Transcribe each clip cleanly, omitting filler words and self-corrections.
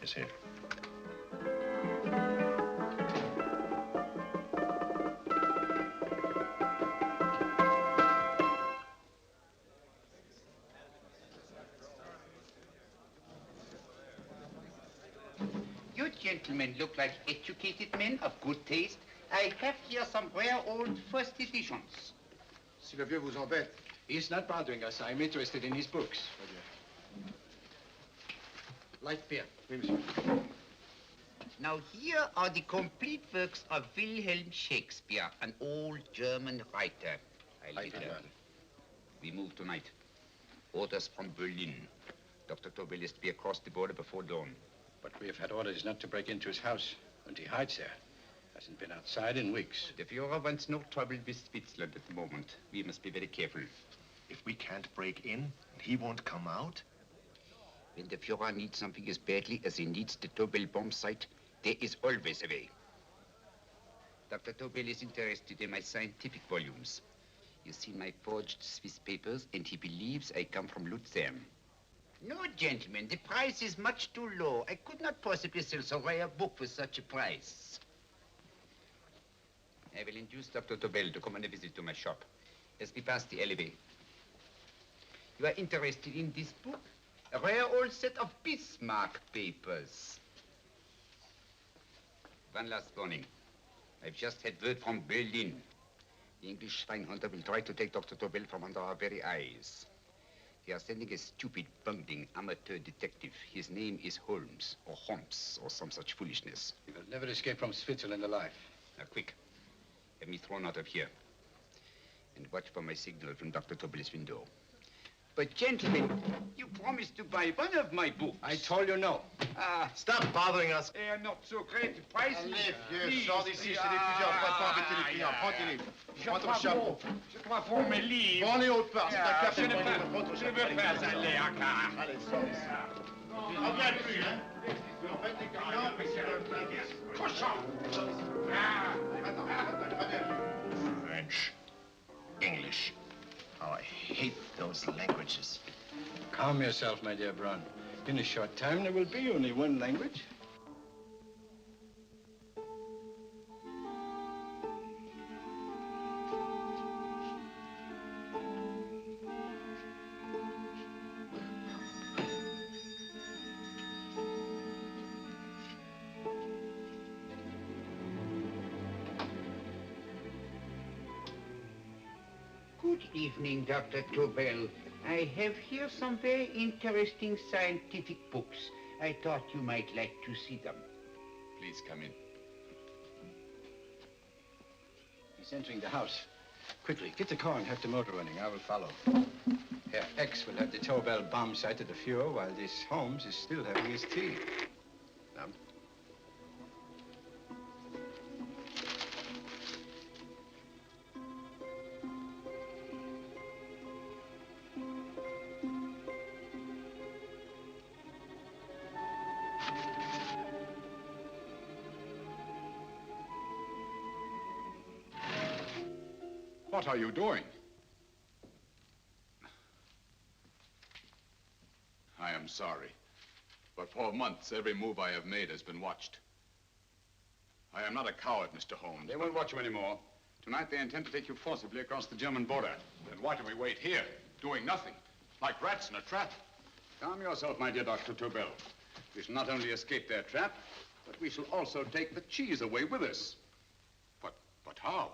us here. You gentlemen look like educated men of good taste. I have here some rare old first editions. Si le vieux vous embête. He's not bothering us. I'm interested in his books. Light beer. Oui, monsieur. Now here are the complete works of Wilhelm Shakespeare, an old German writer. We move tonight. Orders from Berlin. Dr. Tobel is to be across the border before dawn. But we have had orders not to break into his house, and he hides there. Hasn't been outside in weeks. The Führer wants no trouble with Switzerland at the moment. We must be very careful. If we can't break in, he won't come out? When the Führer needs something as badly as he needs the Tobel bomb site, there is always a way. Dr. Tobel is interested in my scientific volumes. He's seen my forged Swiss papers, and he believes I come from Lucerne. No, gentlemen, the price is much too low. I could not possibly sell so rare a book for such a price. I will induce Dr. Tobel to come on a visit to my shop as we pass the alleyway. You are interested in this book? A rare old set of Bismarck papers. One last warning. I've just had word from Berlin. The English Schweinhunter will try to take Dr. Tobel from under our very eyes. They are sending a stupid, bungling amateur detective. His name is Holmes, or Holmes, or some such foolishness. He will never escape from Switzerland alive. Now, quick. Have me thrown out of here. And watch for my signal from Dr. Tobel's window. But, gentlemen, you promised to buy one of my books. I told you no. Stop bothering us. They are not so great. The price is... Allez, vieux, sors d'ici, c'est l'étudiant. Pas pas embêter les clients. Prends tes livres. Prends ton chapeau. Je crois pour mes livres. Prends les hautes parts. C'est un café. Je ne veux pas aller à car. Allez, sors d'ici. Reviens plus, hein. En fait, les clients, mais c'est le... Cochon! French, English. Oh, I hate those languages. Calm yourself, my dear Braun. In a short time, there will be only one language. Good evening, Dr. Tobel. I have here some very interesting scientific books. I thought you might like to see them. Please come in. He's entering the house. Quickly, get the car and have the motor running. I will follow. Herr X will have the Tobel bomb site at the Führer while this Holmes is still having his tea. Now, What are you doing? I am sorry, but for months, every move I have made has been watched. I am not a coward, Mr. Holmes. They won't watch you anymore. Tonight, they intend to take you forcibly across the German border. Then why do we wait here, doing nothing, like rats in a trap? Calm yourself, my dear Dr. Tobel. We shall not only escape their trap, but we shall also take the cheese away with us. But how?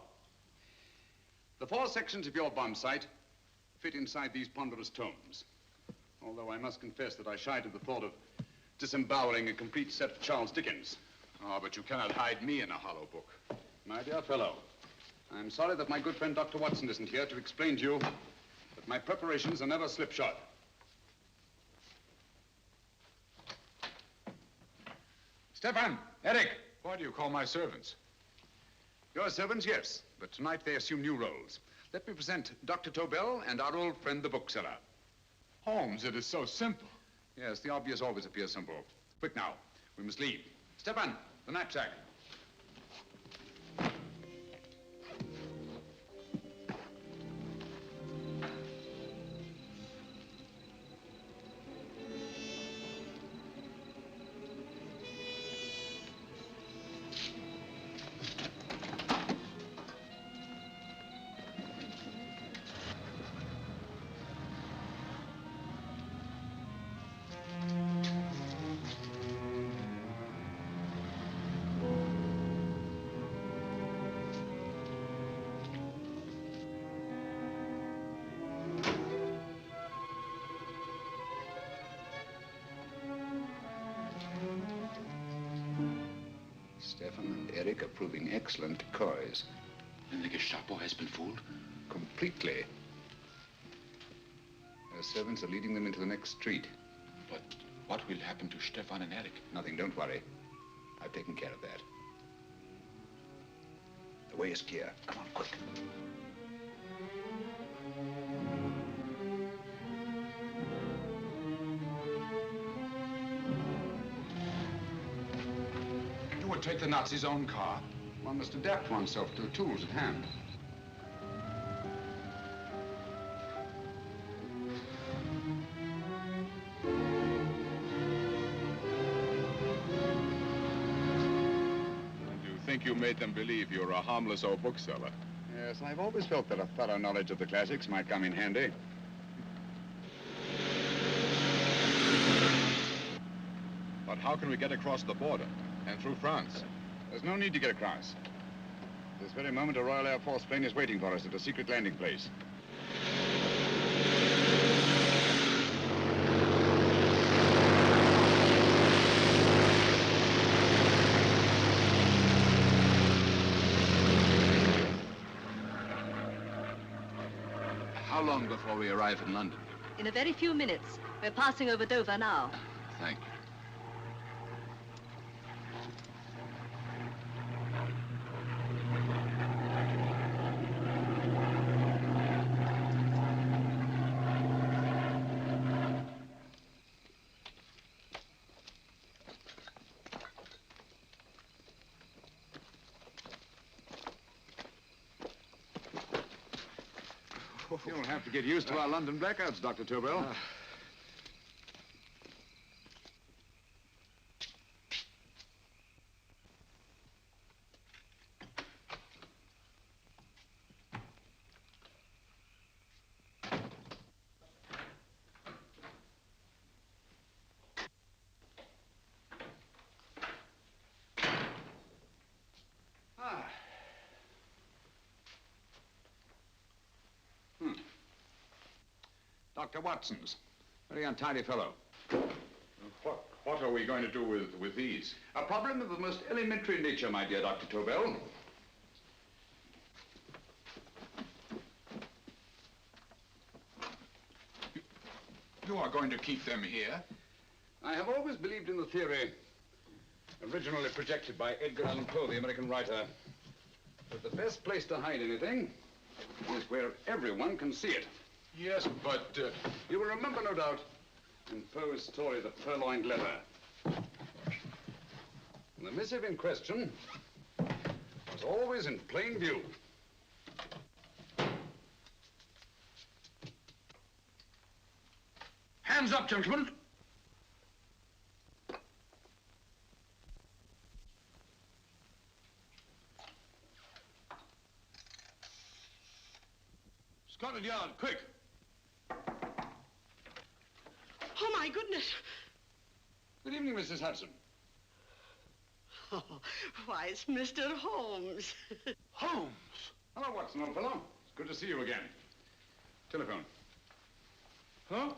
The 4 sections of your bomb site fit inside these ponderous tomes. Although I must confess that I shied at the thought of disemboweling a complete set of Charles Dickens. Oh, but you cannot hide me in a hollow book. My dear fellow, I'm sorry that my good friend Dr. Watson isn't here to explain to you that my preparations are never slipshod. Stefan, Eric, why do you call my servants? Your servants, yes, but tonight they assume new roles. Let me present Dr. Tobel and our old friend, the bookseller. Holmes, it is so simple. Yes, the obvious always appears simple. Quick now, we must leave. Stefan, the knapsack. Stefan and Eric are proving excellent decoys. And the Gestapo has been fooled? Completely. Their servants are leading them into the next street. But what will happen to Stefan and Eric? Nothing, don't worry. I've taken care of that. The way is clear. Come on, quick. You would take the Nazis' own car? One must adapt oneself to the tools at hand. You made them believe you're a harmless old bookseller. Yes, I've always felt that a thorough knowledge of the classics might come in handy. But how can we get across the border and through France? There's no need to get across. This very moment, a Royal Air Force plane is waiting for us at a secret landing place. How long before we arrive in London? In a very few minutes. We're passing over Dover now. Thank you. You'll have to get used to our London blackouts, Dr. Tobel. Dr. Watson's. Very untidy fellow. What are we going to do with these? A problem of the most elementary nature, my dear Dr. Tobel. You are going to keep them here? I have always believed in the theory, originally projected by Edgar Allan Poe, the American writer, that the best place to hide anything is where everyone can see it. Yes, but... You will remember, no doubt, in Poe's story, The Purloined Letter. The missive in question was always in plain view. Hands up, gentlemen. Scotland Yard, quick. Oh, my goodness. Good evening, Mrs. Hudson. Oh, why, it's Mr. Holmes. Holmes. Hello, Watson, old fellow. It's good to see you again. Telephone. Huh?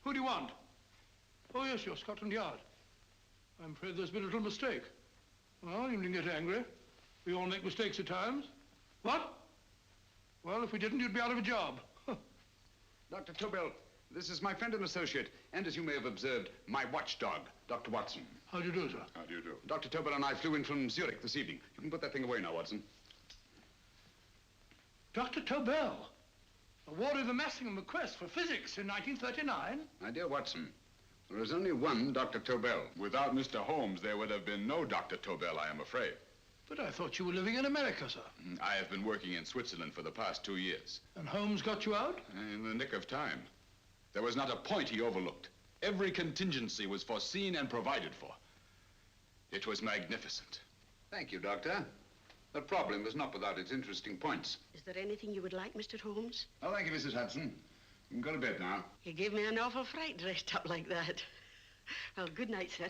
Who do you want? Oh, yes, you're Scotland Yard. I'm afraid there's been a little mistake. Well, you needn't get angry. We all make mistakes at times. What? Well, if we didn't, you'd be out of a job. Dr. Tobel, this is my friend and associate, and as you may have observed, my watchdog, Dr. Watson. How do you do, sir? How do you do? Dr. Tobel and I flew in from Zurich this evening. You can put that thing away now, Watson. Dr. Tobel, awarded the Massingham Bequest for physics in 1939. My dear Watson, there is only one Dr. Tobel. Without Mr. Holmes, there would have been no Dr. Tobel, I am afraid. But I thought you were living in America, sir. I have been working in Switzerland for the past 2 years. And Holmes got you out? In the nick of time. There was not a point he overlooked. Every contingency was foreseen and provided for. It was magnificent. Thank you, Doctor. The problem was not without its interesting points. Is there anything you would like, Mr. Holmes? Oh, thank you, Mrs. Hudson. You can go to bed now. You gave me an awful fright dressed up like that. Well, good night, sir.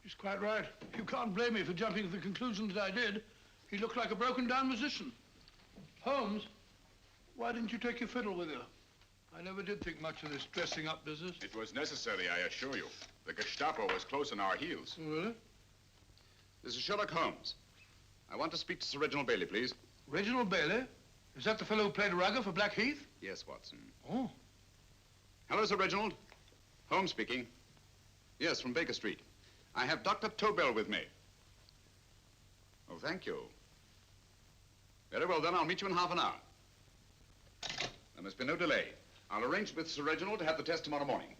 He's quite right. You can't blame me for jumping to the conclusion that I did. He looked like a broken-down musician. Holmes, why didn't you take your fiddle with you? I never did think much of this dressing-up business. It was necessary, I assure you. The Gestapo was close on our heels. Oh, really? This is Sherlock Holmes. I want to speak to Sir Reginald Bailey, please. Reginald Bailey? Is that the fellow who played Rugger for Blackheath? Yes, Watson. Oh. Hello, Sir Reginald. Holmes speaking. Yes, from Baker Street. I have Dr. Tobel with me. Oh, thank you. Very well, then. I'll meet you in half an hour. There must be no delay. I'll arrange with Sir Reginald to have the test tomorrow morning.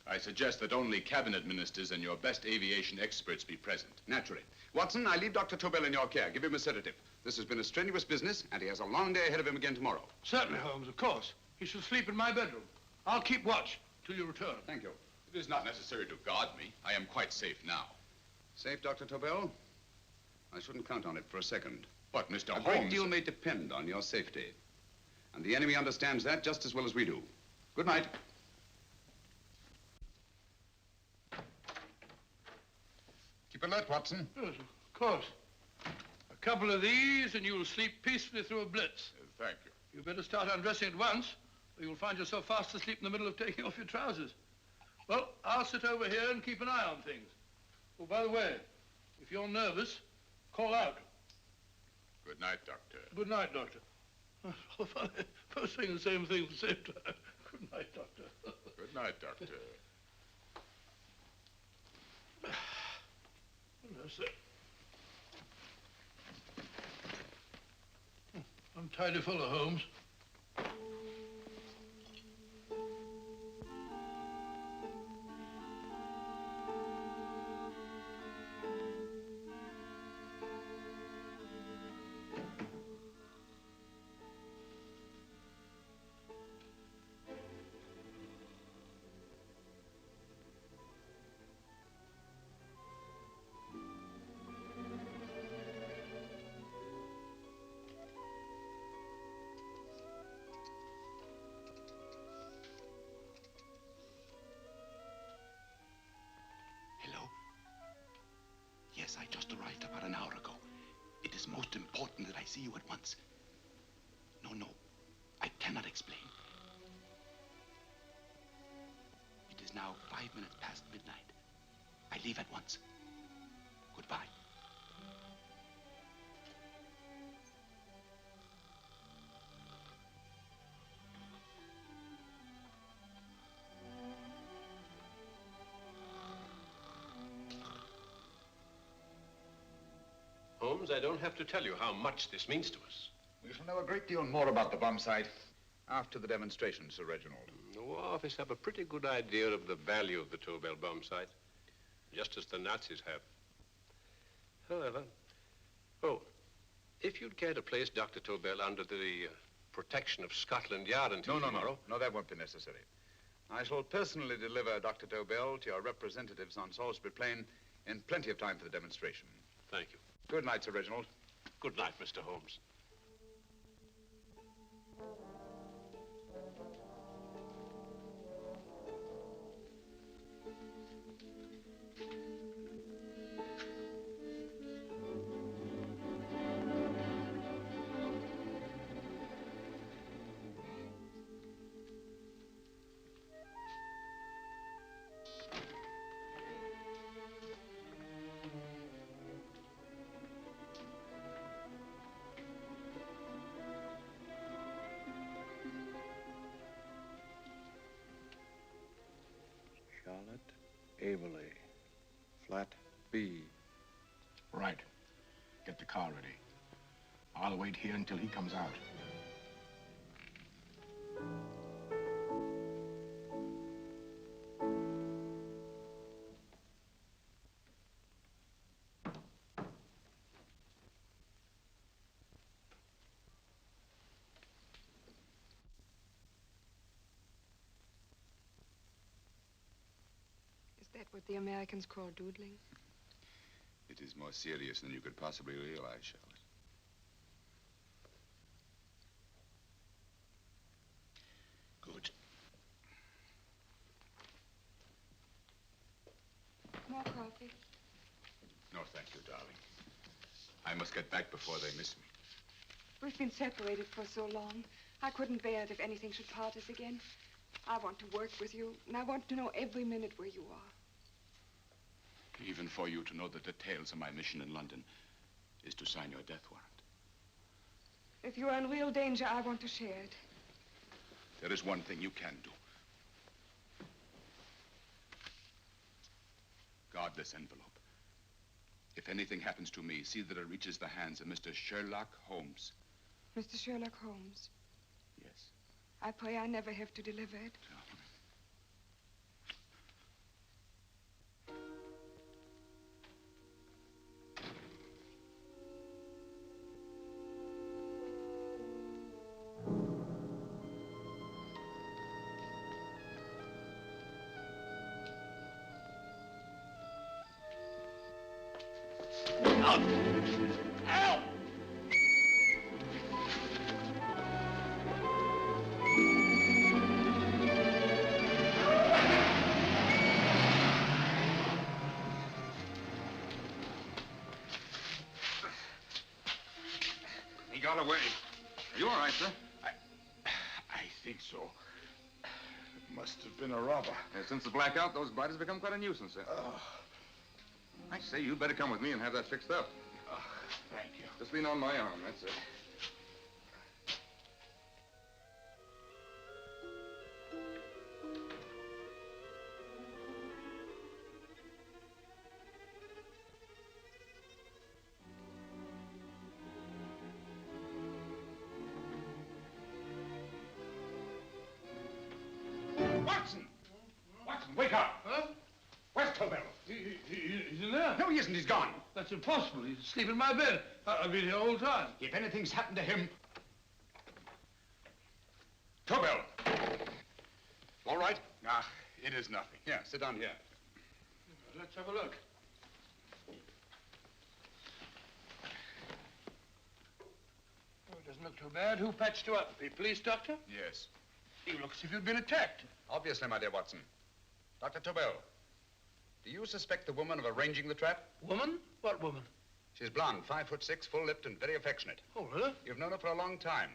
I suggest that only cabinet ministers and your best aviation experts be present. Naturally. Watson, I leave Dr. Tobel in your care. Give him a sedative. This has been a strenuous business, and he has a long day ahead of him again tomorrow. Certainly, Holmes, of course. He should sleep in my bedroom. I'll keep watch till you return. Thank you. It is not necessary to guard me. I am quite safe now. Safe, Dr. Tobel? I shouldn't count on it for a second. But, Mr. A Holmes... great deal may depend on your safety. And the enemy understands that just as well as we do. Good night. Keep alert, Watson. Yes, of course. A couple of these and you'll sleep peacefully through a blitz. Thank you. You better start undressing at once, or you'll find yourself fast asleep in the middle of taking off your trousers. Well, I'll sit over here and keep an eye on things. Oh, by the way, if you're nervous, call out. Good night, Doctor. Good night, Doctor. Oh, funny. Both saying the same thing at the same time. Good night, Doctor. Good night, Doctor. That's it. I'm tidy fellow, Holmes. Yes, I just arrived about an hour ago. It is most important that I see you at once. No, I cannot explain. It is now 5 minutes past midnight. I leave at once. Goodbye. Holmes, I don't have to tell you how much this means to us. We shall know a great deal more about the bomb site after the demonstration, Sir Reginald. The War Office have a pretty good idea of the value of the Tobel bomb site, just as the Nazis have. However, if you'd care to place Dr. Tobel under the protection of Scotland Yard until tomorrow... No, that won't be necessary. I shall personally deliver Dr. Tobel to your representatives on Salisbury Plain in plenty of time for the demonstration. Thank you. Good night, Sir Reginald. Good night, Mr. Holmes. Averley, flat B. Right. Get the car ready. I'll wait here until he comes out. Is that what the Americans call doodling? It is more serious than you could possibly realize, Charlotte. Good. More coffee? No, thank you, darling. I must get back before they miss me. We've been separated for so long. I couldn't bear it if anything should part us again. I want to work with you, and I want to know every minute where you are. even for you to know the details of my mission in London, is to sign your death warrant. If you are in real danger, I want to share it. There is one thing you can do. Guard this envelope. If anything happens to me, see that it reaches the hands of Mr. Sherlock Holmes. Mr. Sherlock Holmes. Yes. I pray I never have to deliver it. He got away. Are you all right, sir? I think so. It must have been a robber. Since the blackout, those biters become quite a nuisance, sir. I say, you better come with me and have that fixed up. Thank you. Just lean on my arm, that's it. Watson! Watson, wake up! Huh? Where's Tobel? He's in there. No, he isn't. He's gone. That's impossible. He's asleep in my bed. I've been here all the time. If anything's happened to him... Tobel! All right? Ah, it is nothing. Yeah, sit down here. Let's have a look. Oh, it doesn't look too bad. Who patched you up? The police doctor? Yes. You look as if you'd been attacked. Obviously, my dear Watson. Dr. Tobel, do you suspect the woman of arranging the trap? Woman? What woman? She's blonde, 5'6", full-lipped, and very affectionate. Oh, really? You've known her for a long time.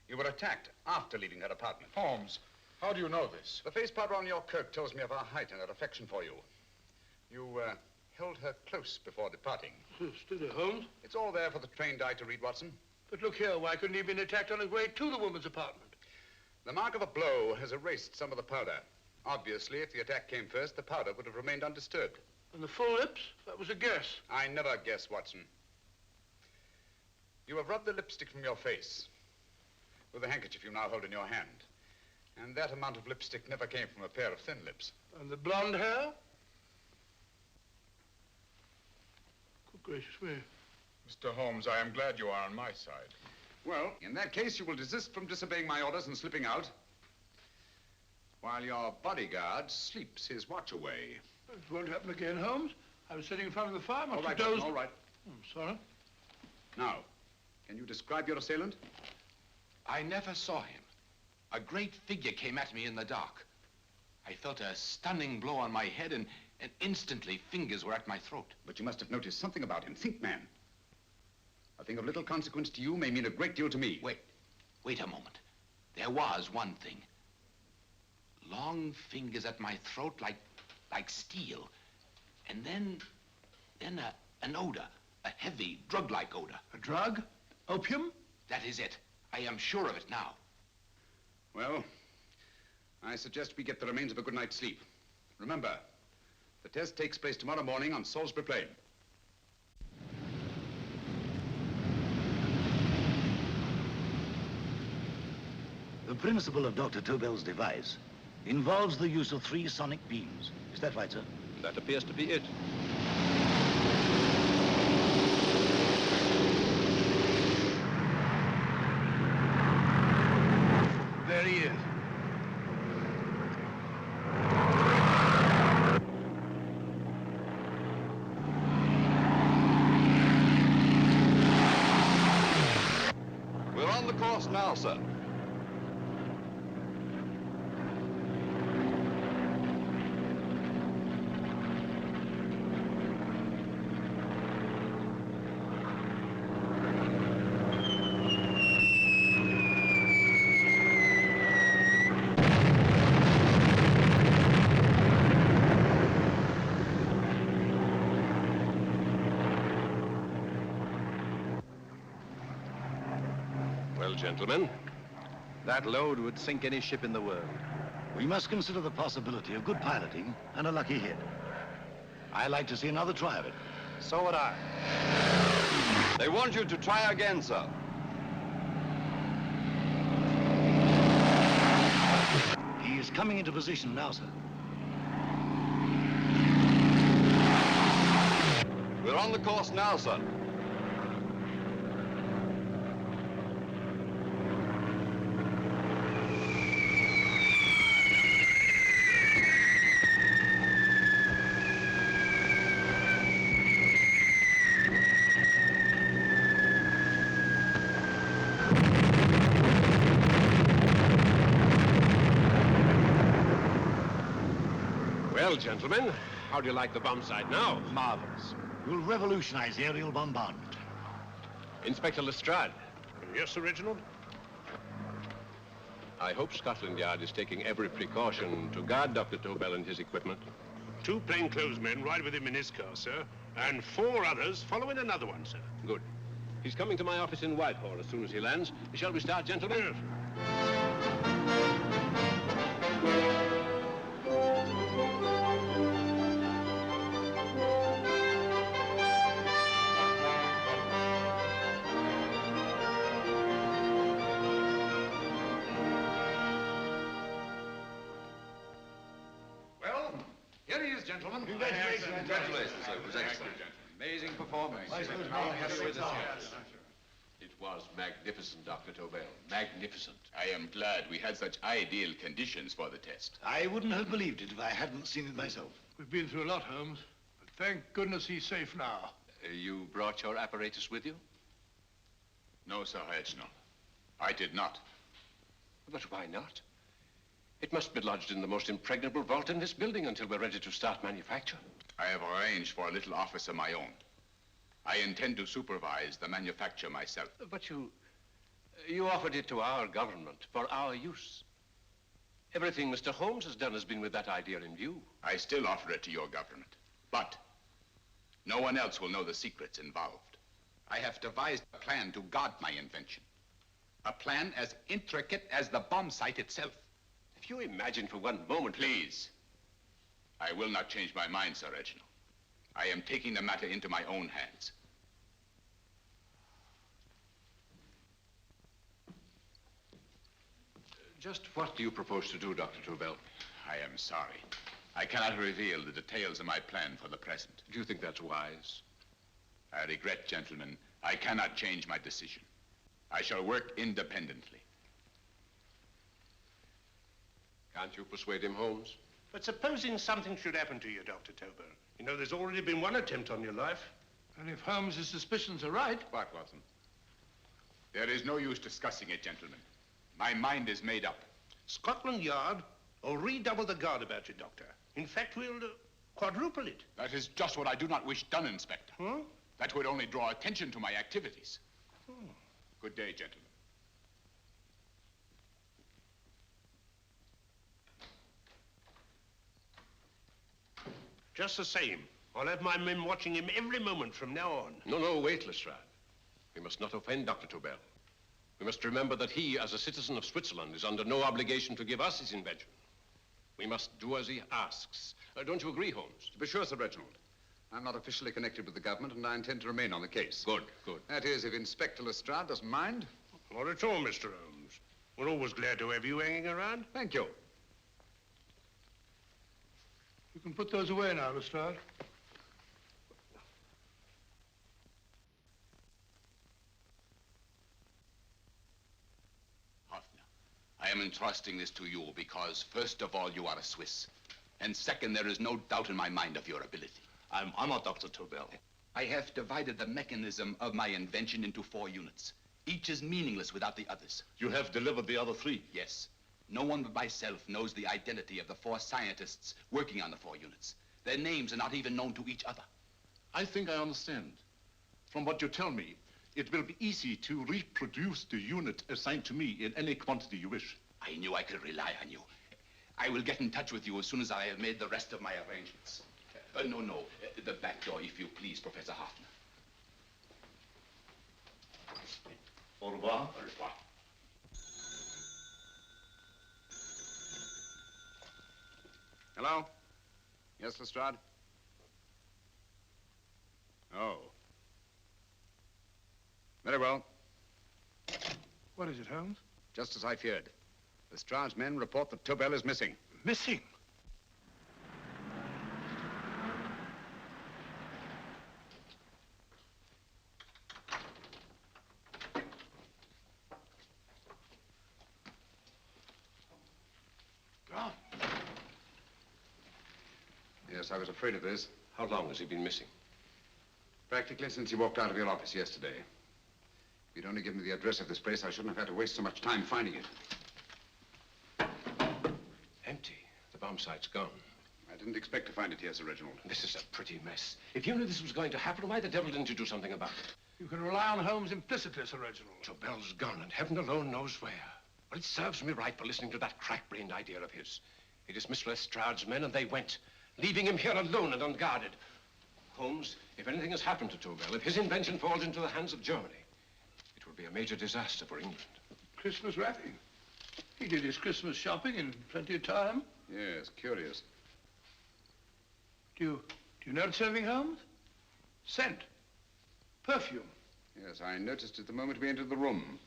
You were attacked after leaving her apartment. Holmes, how do you know this? The face powder on your coat tells me of her height and her affection for you. You held her close before departing. Steady, Holmes. It's all there for the trained eye to read, Watson. But look here, why couldn't he have been attacked on his way to the woman's apartment? The mark of a blow has erased some of the powder. Obviously, if the attack came first, the powder would have remained undisturbed. And the full lips? That was a guess. I never guess, Watson. You have rubbed the lipstick from your face with the handkerchief you now hold in your hand. And that amount of lipstick never came from a pair of thin lips. And the blonde hair? Good gracious me. Mr. Holmes, I am glad you are on my side. Well, in that case, you will desist from disobeying my orders and slipping out while your bodyguard sleeps his watch away. It won't happen again, Holmes. I was sitting in front of the fire. All right, Watson, all right. I'm sorry. Now, can you describe your assailant? I never saw him. A great figure came at me in the dark. I felt a stunning blow on my head, and instantly fingers were at my throat. But you must have noticed something about him. Think, man. A thing of little consequence to you may mean a great deal to me. Wait a moment. There was one thing. Long fingers at my throat like steel. And then an odor, a heavy, drug-like odor. A drug? Opium? That is it. I am sure of it now. Well, I suggest we get the remains of a good night's sleep. Remember, the test takes place tomorrow morning on Salisbury Plain. The principle of Dr. Tobel's device involves the use of 3 sonic beams. Is that right, sir? That appears to be it. There he is. We're on the course now, sir. Well, gentlemen, that load would sink any ship in the world. We must consider the possibility of good piloting and a lucky hit. I like to see another try of it. So would I. They want you to try again, sir. He is coming into position now, sir. We're on the course now, sir. Well, gentlemen, how do you like the bomb sight now? Marvelous. We'll revolutionize aerial bombardment. Inspector Lestrade. Yes, Sir Reginald? I hope Scotland Yard is taking every precaution to guard Dr. Tobel and his equipment. 2 plainclothes men ride with him in his car, sir, and 4 others follow in another one, sir. Good. He's coming to my office in Whitehall as soon as he lands. Shall we start, gentlemen? Yes. Well, here he is, gentlemen. Congratulations, sir. It was excellent. Amazing performance. It was magnificent, Dr. Tobel. Magnificent. I am glad we had such ideal conditions for the test. I wouldn't have believed it if I hadn't seen it myself. We've been through a lot, Holmes, but thank goodness he's safe now. You brought your apparatus with you? No, Sir Reginald. I did not. But why not? It must be lodged in the most impregnable vault in this building until we're ready to start manufacture. I have arranged for a little office of my own. I intend to supervise the manufacture myself. But you offered it to our government for our use. Everything Mr. Holmes has done has been with that idea in view. I still offer it to your government, but no one else will know the secrets involved. I have devised a plan to guard my invention. A plan as intricate as the bomb site itself. If you imagine for one moment... Please. I will not change my mind, Sir Reginald. I am taking the matter into my own hands. Just what do you propose to do, Dr. Tobel? I am sorry. I cannot reveal the details of my plan for the present. Do you think that's wise? I regret, gentlemen, I cannot change my decision. I shall work independently. Can't you persuade him, Holmes? But supposing something should happen to you, Dr. Tobel. You know, there's already been one attempt on your life. And if Holmes's suspicions are right... What, Watson? There is no use discussing it, gentlemen. My mind is made up. Scotland Yard will redouble the guard about you, Doctor. In fact, we'll quadruple it. That is just what I do not wish done, Inspector. Huh? That would only draw attention to my activities. Good day, gentlemen. Just the same, I'll have my men watching him every moment from now on. No, wait, Lestrade. We must not offend Dr. Tobel. We must remember that he, as a citizen of Switzerland, is under no obligation to give us his invention. We must do as he asks. Don't you agree, Holmes? To be sure, Sir Reginald. I'm not officially connected with the government, and I intend to remain on the case. Good. That is, if Inspector Lestrade doesn't mind. Not at all, Mr. Holmes. We're always glad to have you hanging around. Thank you. You can put those away now, Lestrade. I am entrusting this to you because, first of all, you are a Swiss. And second, there is no doubt in my mind of your ability. I'm honored, Dr. Tobel. I have divided the mechanism of my invention into 4 units. Each is meaningless without the others. You have delivered the other 3? Yes. No one but myself knows the identity of the 4 scientists working on the 4 units. Their names are not even known to each other. I think I understand. From what you tell me, it will be easy to reproduce the unit assigned to me in any quantity you wish. I knew I could rely on you. I will get in touch with you as soon as I have made the rest of my arrangements. No, the back door, if you please, Professor Hoffner. Au revoir. Au revoir. Hello? Yes, Lestrade? Oh. Very well. What is it, Holmes? Just as I feared. Lestrade's men report that Tobel is missing. Missing? Gone. Yes, I was afraid of this. How long has he been missing? Practically since he walked out of your office yesterday. If you'd only given me the address of this place, I shouldn't have had to waste so much time finding it. Empty. The bomb site's gone. I didn't expect to find it here, Sir Reginald. This is a pretty mess. If you knew this was going to happen, why the devil didn't you do something about it? You can rely on Holmes implicitly, Sir Reginald. Tobel's gone, and heaven alone knows where. Well, it serves me right for listening to that crack-brained idea of his. He dismissed Lestrade's men, and they went, leaving him here alone and unguarded. Holmes, if anything has happened to Tobel, if his invention falls into the hands of Germany, it will be a major disaster for England. Christmas wrapping. He did his Christmas shopping in plenty of time. Yes, curious. Do you notice anything, Holmes? Scent. Perfume. Yes, I noticed it the moment we entered the room.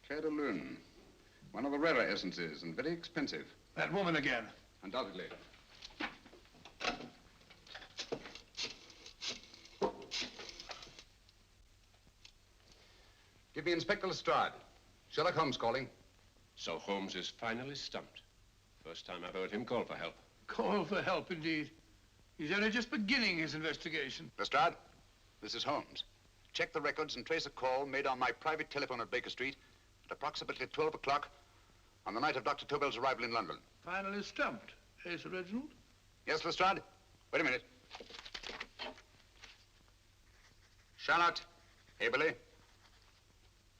Clair de Lune. One of the rarer essences, and very expensive. That woman again. Undoubtedly. Give me Inspector Lestrade. Sherlock Holmes calling. So Holmes is finally stumped. First time I've heard him call for help. Call for help, indeed. He's only just beginning his investigation. Lestrade, this is Holmes. Check the records and trace a call made on my private telephone at Baker Street at approximately 12 o'clock on the night of Dr. Tobel's arrival in London. Finally stumped, eh, Sir Reginald? Yes, Lestrade? Wait a minute. Charlotte, Aberley,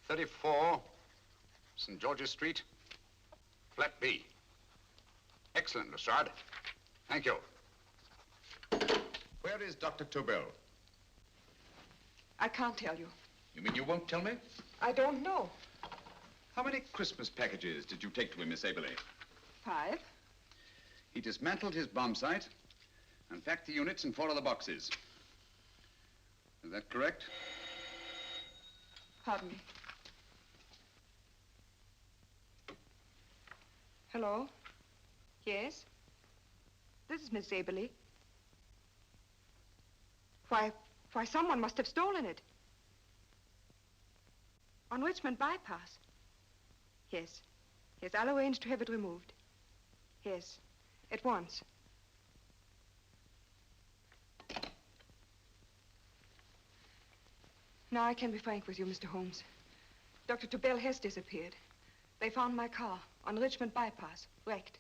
34, St. George's Street, flat B. Excellent, Lestrade. Thank you. Where is Dr. Tobel? I can't tell you. You mean you won't tell me? I don't know. How many Christmas packages did you take to him, Miss Aberley? 5. He dismantled his bomb site and packed the units in 4 other boxes. Is that correct? Pardon me. Hello? Yes? This is Miss Aberley. Why, someone must have stolen it. On Richmond Bypass. Yes. Yes, I'll arrange to have it removed. Yes, at once. Now I can be frank with you, Mr. Holmes. Dr. Tobel has disappeared. They found my car on Richmond Bypass, wrecked.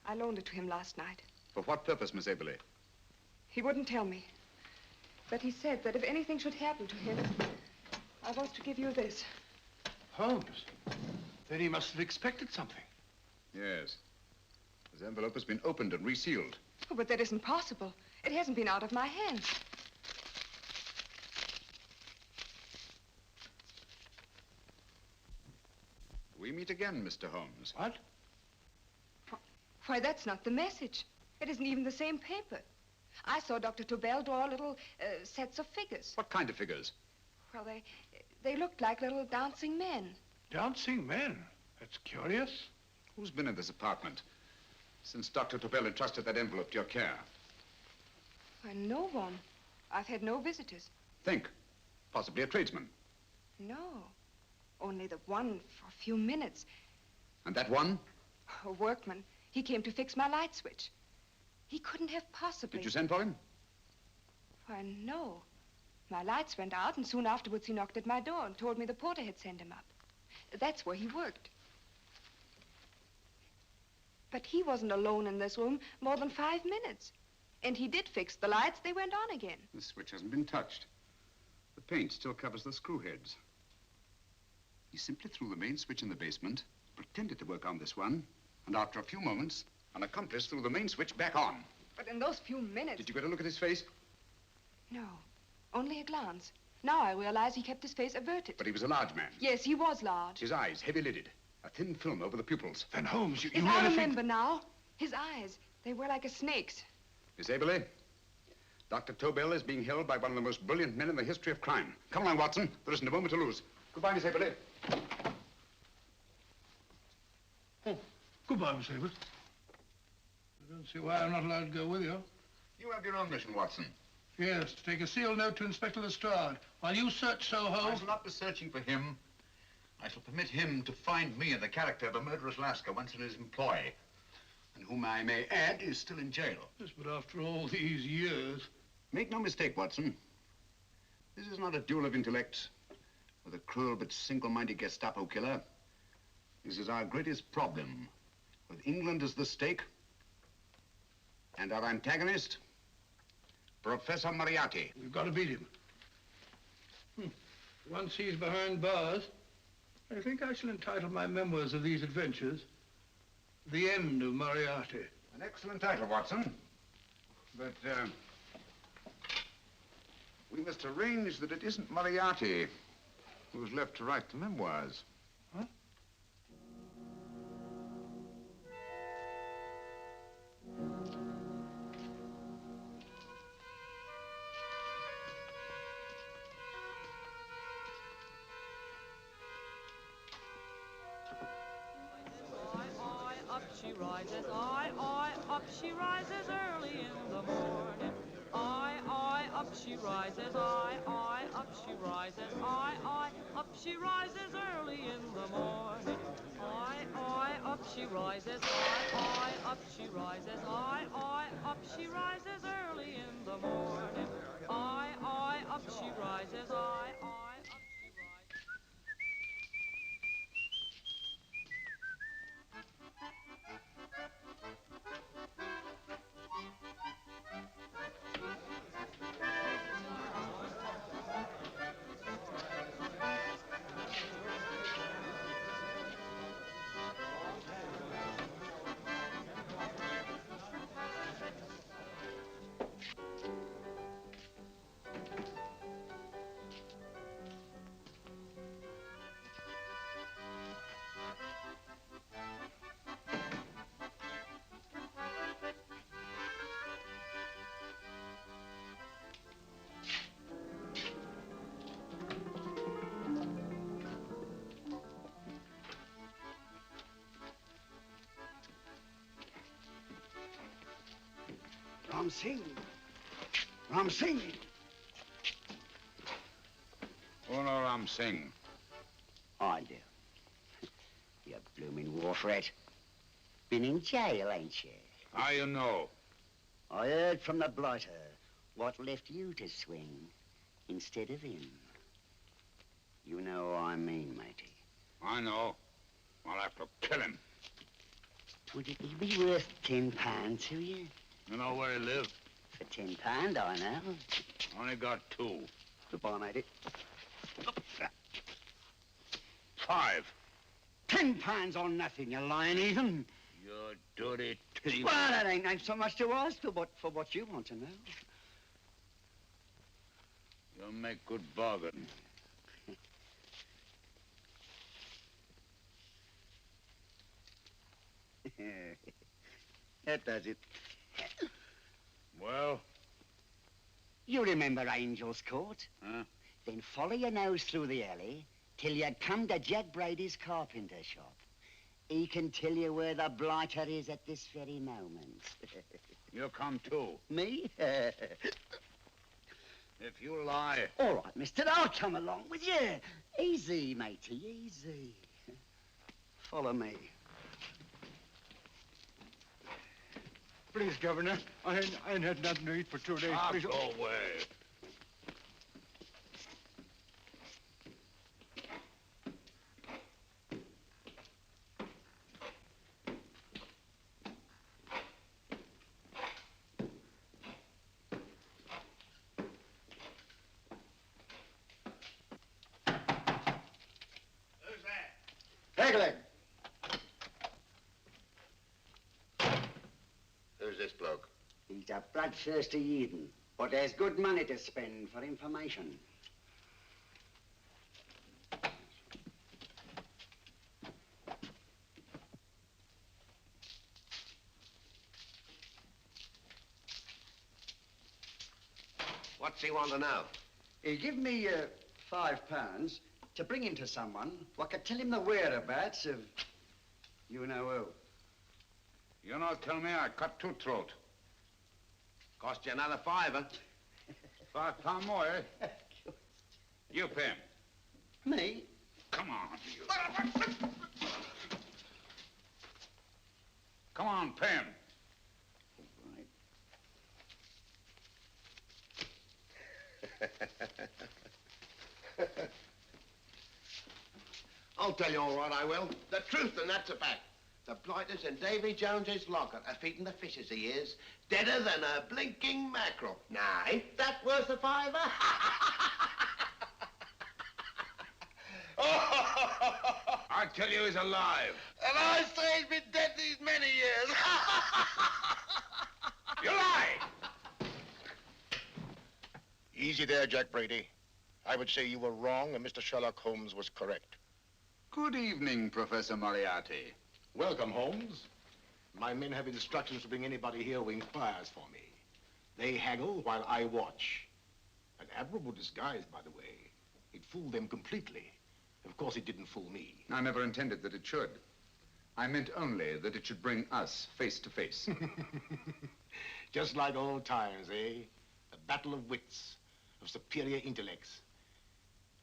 I loaned it to him last night. For what purpose, Miss Aberley? He wouldn't tell me. But he said that if anything should happen to him, I was to give you this. Holmes? Then he must have expected something. Yes. His envelope has been opened and resealed. Oh, but that isn't possible. It hasn't been out of my hands. We meet again, Mr. Holmes. What? Why, that's not the message. It isn't even the same paper. I saw Dr. Tobel draw little sets of figures. What kind of figures? Well, they looked like little dancing men. Dancing men? That's curious. Who's been in this apartment since Dr. Tobel entrusted that envelope to your care? Why, no one. I've had no visitors. Think. Possibly a tradesman. No. Only the one for a few minutes. And that one? A workman. He came to fix my light switch. He couldn't have possibly... Did you send for him? Why, no. My lights went out, and soon afterwards he knocked at my door and told me the porter had sent him up. That's where he worked. But he wasn't alone in this room more than 5 minutes. And he did fix the lights. They went on again. The switch hasn't been touched. The paint still covers the screw heads. He simply threw the main switch in the basement, pretended to work on this one, and after a few moments, an accomplice threw the main switch back on. But in those few minutes... Did you get a look at his face? No, only a glance. Now I realize he kept his face averted. But he was a large man. Yes, he was large. His eyes heavy-lidded, a thin film over the pupils. Then, Holmes, you I remember now. His eyes, They were like a snake's. Miss Aberley, Dr. Tobel is being held by one of the most brilliant men in the history of crime. Come along, Watson. There isn't a moment to lose. Goodbye, Miss Aberley. Oh, goodbye, Miss Aberley. I don't see why I'm not allowed to go with you. You have your own mission, Watson. Yes, to take a sealed note to Inspector Lestrade. While you search Soho... I shall not be searching for him. I shall permit him to find me in the character of a murderous Lascar once in his employ, and whom I may add is still in jail. Yes, but after all these years... Make no mistake, Watson. This is not a duel of intellects with a cruel but single-minded Gestapo killer. This is our greatest problem, with England as the stake, and our antagonist, Professor Moriarty. We've got to beat him. Once he's behind bars, I think I shall entitle my memoirs of these adventures, The End of Moriarty. An excellent title, Watson. But, we must arrange that it isn't Moriarty who's left to write the memoirs. Huh? Up she rises, up she rises early in the morning. Up she rises, up she rises, up she rises early in the morning. Up she rises, up she rises, up she rises early in the morning. Up she rises, up she rises. Ram Singh. Ram Singh. Oh, no, Ram Singh. I do. You blooming wharf rat. Been in jail, ain't you? How you know? I heard from the blighter what left you to swing instead of him. You know what I mean, matey. I know. I'll have to kill him. Would it be worth £10 to you? You know where he lives? For £10, I know. Only got 2. Goodbye, matey. 5. £10 on nothing, you lying heathen. You dirty thief. Well, that ain't so much to ask for what you want to know. You make good bargain. That does it. Well? You remember Angel's Court? Huh? Then follow your nose through the alley till you come to Jack Brady's carpenter shop. He can tell you where the blighter is at this very moment. You come too. Me? If you lie... All right, mister, I'll come along with you. Easy, matey, easy. Follow me. Please, Governor, I ain't had nothing to eat for 2 days. Please. Go away. Pegleg. Who's this bloke? He's a bloodthirsty heathen, but there's good money to spend for information. he want to know? He give me £5 to bring him to someone who could tell him the whereabouts of you know who. You not tell me I cut two throat. Cost you another £5. £5 more, eh? You pay him. Me? Come on, you. Come on, pay him. I'll tell you all right, I will. The truth, and that's a fact. The blighters in Davy Jones's locker are feeding the fishes, he is. Deader than a blinking mackerel. Now, ain't that worth a £5? I tell you he's alive. And I say he's been dead these many years. You lie! Easy there, Jack Brady. I would say you were wrong and Mr. Sherlock Holmes was correct. Good evening, Professor Moriarty. Welcome, Holmes. My men have instructions to bring anybody here who inquires for me. They haggle while I watch. An admirable disguise, by the way. It fooled them completely. Of course, it didn't fool me. I never intended that it should. I meant only that it should bring us face to face. Just like old times, eh? A battle of wits, of superior intellects.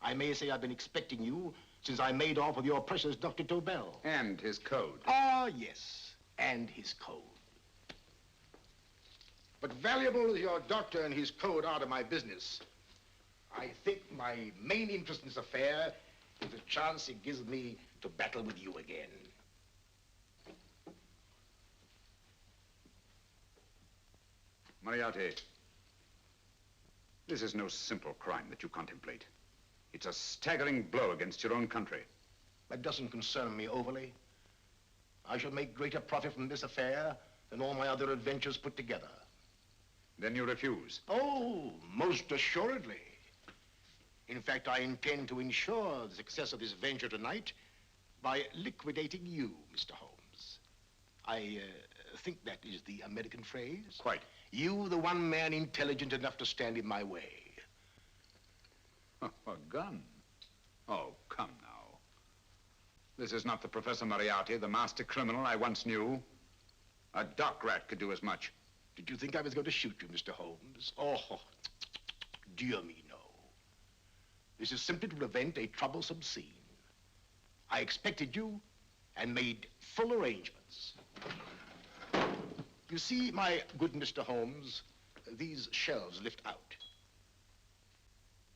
I may say I've been expecting you since I made off with your precious Dr. Tobel. And his code. Ah, yes, and his code. But valuable as your doctor and his code are to my business, I think my main interest in this affair is the chance it gives me to battle with you again. Moriarty, this is no simple crime that you contemplate. It's a staggering blow against your own country. That doesn't concern me overly. I shall make greater profit from this affair than all my other adventures put together. Then you refuse? Oh, most assuredly. In fact, I intend to ensure the success of this venture tonight by liquidating you, Mr. Holmes. I think that is the American phrase. Quite. You, the one man intelligent enough to stand in my way. A gun? Oh, come now. This is not the Professor Moriarty, the master criminal I once knew. A dock rat could do as much. Did you think I was going to shoot you, Mr. Holmes? Oh, dear me, no. This is simply to prevent a troublesome scene. I expected you and made full arrangements. You see, my good Mr. Holmes, these shelves lift out.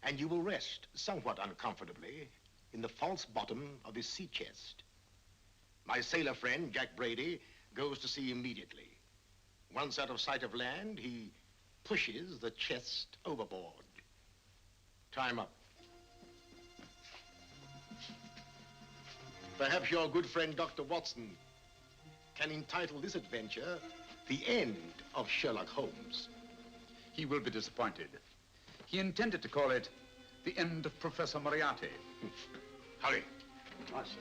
And you will rest somewhat uncomfortably in the false bottom of this sea chest. My sailor friend, Jack Brady, goes to sea immediately. Once out of sight of land, he pushes the chest overboard. Time up. Perhaps your good friend, Dr. Watson, can entitle this adventure The End of Sherlock Holmes. He will be disappointed. He intended to call it The End of Professor Moriarty. Hurry. I see.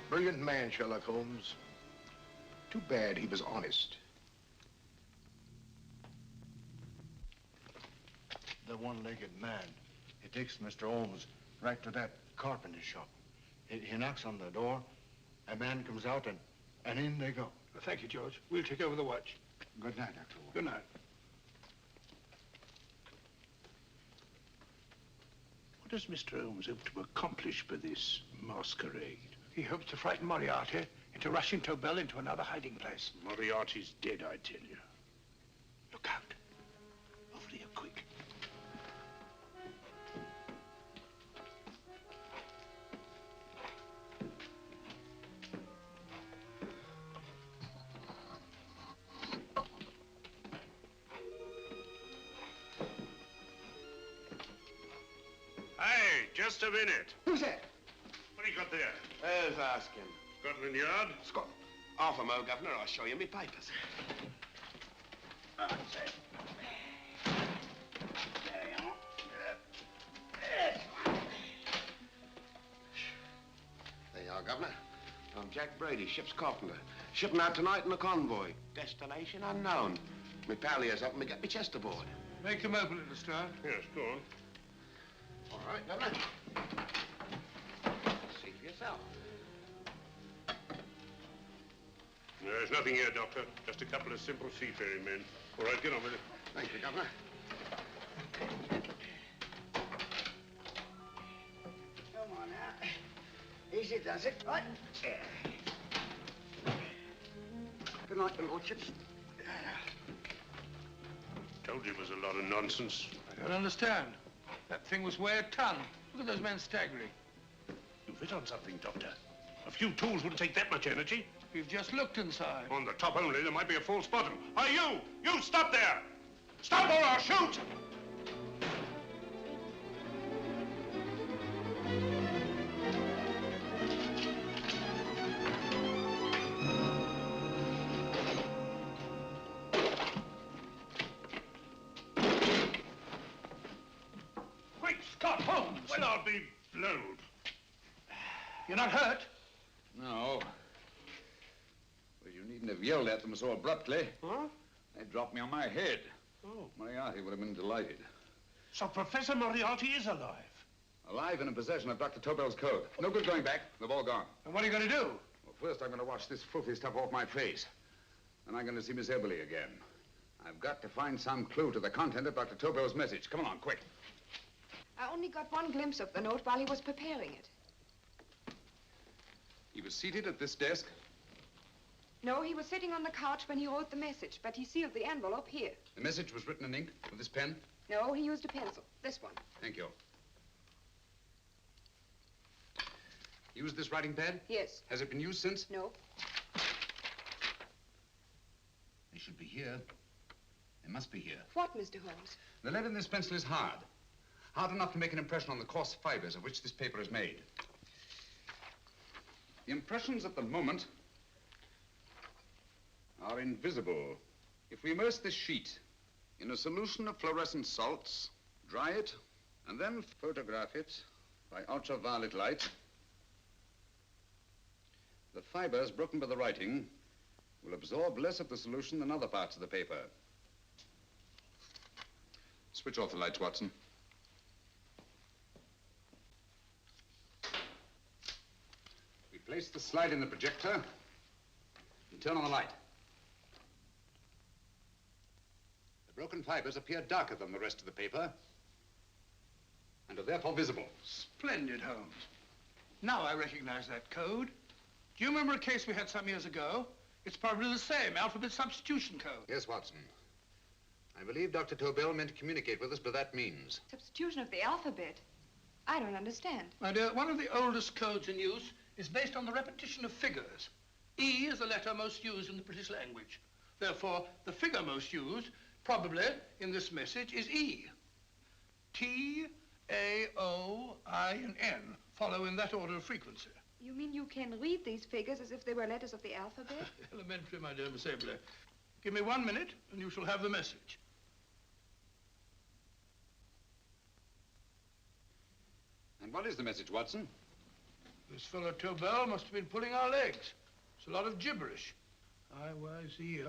Brilliant man, Sherlock Holmes. Too bad he was honest. The one-legged man. He takes Mr. Holmes right to that carpenter shop. He knocks on the door, a man comes out, and in they go. Well, thank you, George. We'll take over the watch. Good night, Dr. Holmes. Good night. What does Mr. Holmes hope to accomplish by this masquerade? He hopes to frighten Moriarty into rushing Tobel into another hiding place. Moriarty's dead, I tell you. Look out. Over here, quick. Hey, just a minute. Who's that? What do you got there? Who's asking? Scotland Yard? Half a mo, Governor. I'll show you me papers. That's it. There you are. There you are, Governor. I'm Jack Brady, ship's carpenter. Shipping out tonight in a convoy. Destination unknown. My pal here's helping me get my chest aboard. Make him open it, Lestrade. Yes, go on. All right, Governor. See for yourself. There's nothing here, Doctor. Just a couple of simple seafaring men. All right, get on with it. Thank you, Governor. Come on now. Easy does it. Right. Good night, your lordships. Told you it was a lot of nonsense. I don't understand. That thing was weigh a ton. Look at those men staggering. You've hit on something, Doctor. A few tools wouldn't take that much energy. We've just looked inside. On the top only, there might be a false bottom. Hey, you! You stop there! Stop or I'll shoot! Great Scott, Holmes! Well, I'll be blowed. You're not hurt? No. Well, you needn't have yelled at them so abruptly. Huh? They dropped me on my head. Oh. Moriarty would have been delighted. So Professor Moriarty is alive? Alive and in possession of Dr. Tobel's code. No good going back. They've all gone. And what are you going to do? Well, first I'm going to wash this filthy stuff off my face. Then I'm going to see Miss Eberly again. I've got to find some clue to the content of Dr. Tobel's message. Come along, quick. I only got one glimpse of the note while he was preparing it. He was seated at this desk. No, he was sitting on the couch when he wrote the message, but he sealed the envelope here. The message was written in ink with this pen? No, he used a pencil. This one. Thank you. Used this writing pad? Yes. Has it been used since? No. They should be here. They must be here. What, Mr. Holmes? The lead in this pencil is hard. Hard enough to make an impression on the coarse fibers of which this paper is made. The impressions at the moment are invisible. If we immerse this sheet in a solution of fluorescent salts, dry it, and then photograph it by ultraviolet light, the fibers broken by the writing will absorb less of the solution than other parts of the paper. Switch off the lights, Watson. We place the slide in the projector and turn on the light. The broken fibers appear darker than the rest of the paper and are therefore visible. Splendid, Holmes. Now I recognize that code. Do you remember a case we had some years ago? It's probably the same, alphabet substitution code. Yes, Watson. I believe Dr. Tobel meant to communicate with us by that means. Substitution of the alphabet? I don't understand. My dear, one of the oldest codes in use is based on the repetition of figures. E is the letter most used in the British language. Therefore, the figure most used, probably in this message, is E. T, A, O, I, and N follow in that order of frequency. You mean you can read these figures as if they were letters of the alphabet? Elementary, my dear Miss Eberly. Give me 1 minute, and you shall have the message. And what is the message, Watson? This fellow Tobel must have been pulling our legs. It's a lot of gibberish. I-Y-Z-L-M-T-H-K.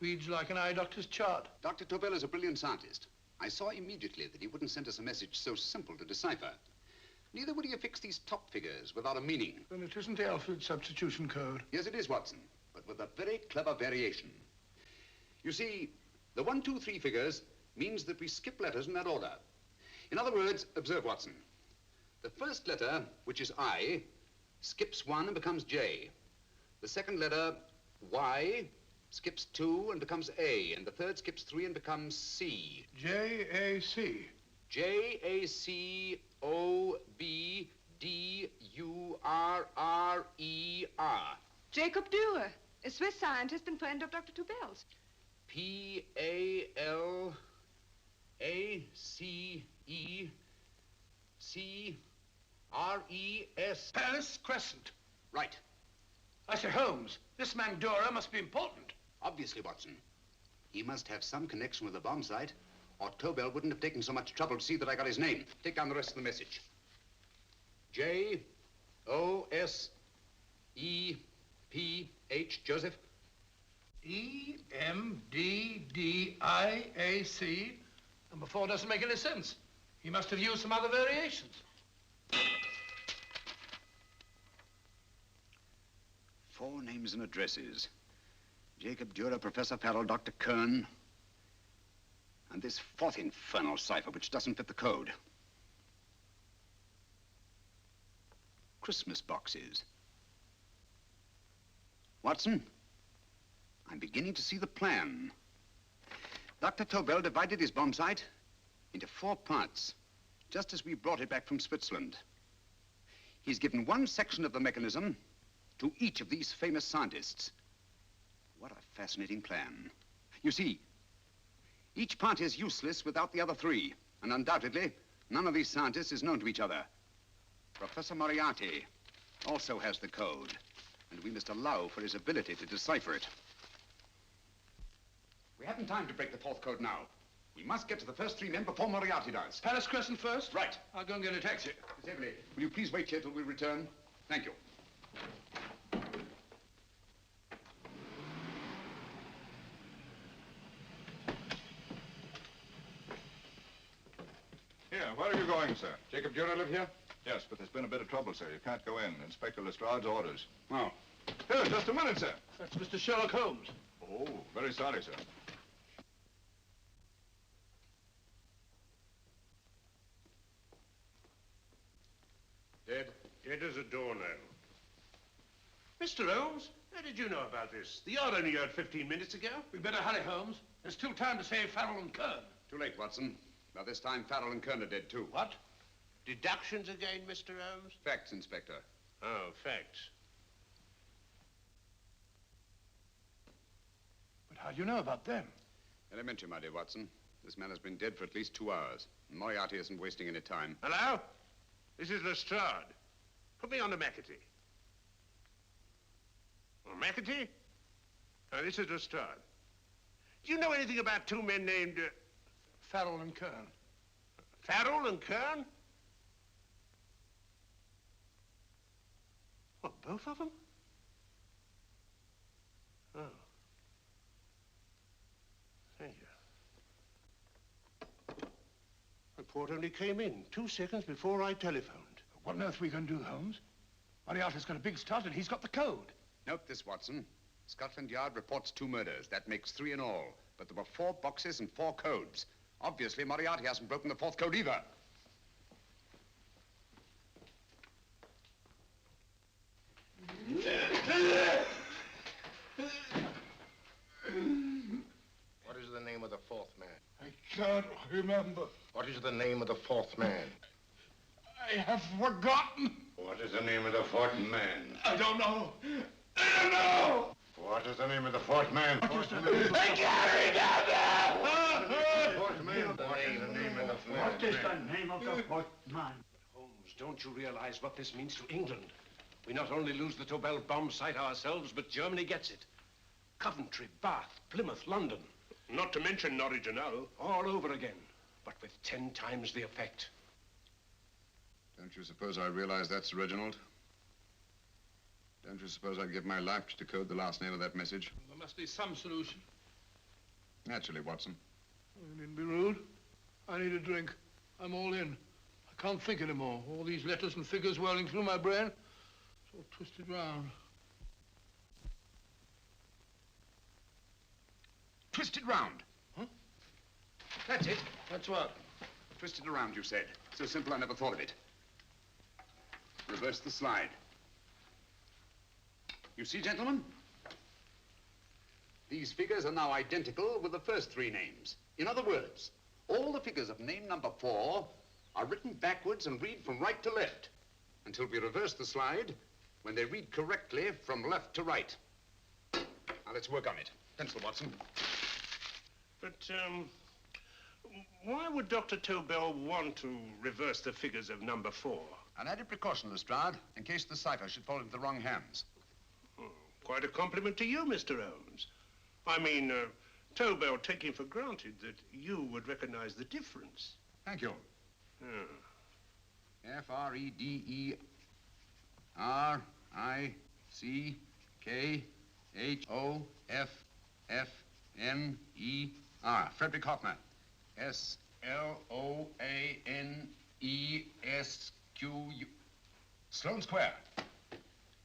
Reads like an eye doctor's chart. Dr. Tobel is a brilliant scientist. I saw immediately that he wouldn't send us a message so simple to decipher. Neither would he have fixed these top figures without a meaning. Then it isn't the alphabet substitution code. Yes, it is, Watson, but with a very clever variation. You see, the 1, 2, 3 figures means that we skip letters in that order. In other words, observe, Watson. The first letter, which is I, skips 1 and becomes J. The second letter, Y, skips 2 and becomes A. And the third skips 3 and becomes C. J-A-C. J-A-C-O-B-D-U-R-R-E-R. Jacob Dürer, a Swiss scientist and friend of Dr. Tobel's. P-A-L-A-C-E-C-R-E-S. Paris Crescent. Right. I say, Holmes, this man Dora must be important. Obviously, Watson. He must have some connection with the bomb site, or Tobel wouldn't have taken so much trouble to see that I got his name. Take down the rest of the message. J-O-S-E-P-H, Joseph. E-M-D-D-I-A-C. Number 4 doesn't make any sense. He must have used some other variations. 4 names and addresses. Jacob Dürer, Professor Farrell, Dr. Kern, and this 4th infernal cipher which doesn't fit the code. Christmas boxes. Watson, I'm beginning to see the plan. Dr. Tobel divided his bomb site into 4 parts, just as we brought it back from Switzerland. He's given one section of the mechanism to each of these famous scientists. What a fascinating plan. You see, each part is useless without the other 3, and undoubtedly, none of these scientists is known to each other. Professor Moriarty also has the code, and we must allow for his ability to decipher it. We haven't time to break the 4th code now. We must get to the first 3 men before Moriarty does. Palace Crescent first? Right. I'll go and get a taxi. Miss Everly, will you please wait here till we return? Thank you. Here, where are you going, sir? Jacob Dürer live here? Yes, but there's been a bit of trouble, sir. You can't go in. Inspector Lestrade's orders. Oh. Here, just a minute, sir. That's Mr. Sherlock Holmes. Oh, very sorry, sir. Dead? Dead as a doornail. Mr. Holmes, how did you know about this? The yard only heard 15 minutes ago. We better hurry, Holmes. There's still time to save Farrell and Kern. Too late, Watson. By this time, Farrell and Kern are dead, too. What? Deductions again, Mr. Holmes? Facts, Inspector. Oh, facts. But how do you know about them? Elementary, my dear Watson. This man has been dead for at least 2 hours. Moriarty isn't wasting any time. Hello? This is Lestrade. Put me on to McAtee. Oh, McAtee? Oh, this is Lestrade. Do you know anything about 2 men named... Farrell and Kern. Farrell and Kern? What, both of them? Oh. Thank you. Report only came in 2 seconds before I telephoned. What on earth are we going to do, Holmes? Moriarty's got a big start and he's got the code. Note this, Watson. Scotland Yard reports 2 murders. That makes 3 in all. But there were 4 boxes and 4 codes. Obviously, Moriarty hasn't broken the 4th code either. What is the name of the 4th man? I can't remember. What is the name of the 4th man? I have forgotten. What is the name of the 4th man? I don't know. I don't know. What is the name of the 4th man? I can't remember. Fourth man. What is the name of the 4th man? What is the name of the 4th man? Holmes, don't you realize what this means to England? We not only lose the Tobel bomb site ourselves, but Germany gets it. Coventry, Bath, Plymouth, London. Not to mention Norwich and Hull. All over again, but with 10 times the effect. Don't you suppose I realize that's Reginald? Don't you suppose I'd give my life to decode the last name of that message? There must be some solution. Naturally, Watson. You needn't be rude. I need a drink. I'm all in. I can't think anymore. All these letters and figures whirling through my brain. It's all twisted round. Twisted round. Huh? That's it. That's what? Twisted around, you said. So simple, I never thought of it. Reverse the slide. You see, gentlemen? These figures are now identical with the first 3 names. In other words, all the figures of name number 4 are written backwards and read from right to left until we reverse the slide when they read correctly from left to right. Now, let's work on it. Pencil, Watson. But, why would Dr. Tobel want to reverse the figures of number 4? An added precaution, Lestrade, in case the cipher should fall into the wrong hands. Oh, quite a compliment to you, Mr. Holmes. I mean, Tobel taking for granted that you would recognize the difference. Thank you. Yeah. F-R-E-D-E-R-I-C-K-H-O-F-F-N-E-R. Frederick Hoffner. S-L-O-A-N-E-S-Q-U. Sloane Square.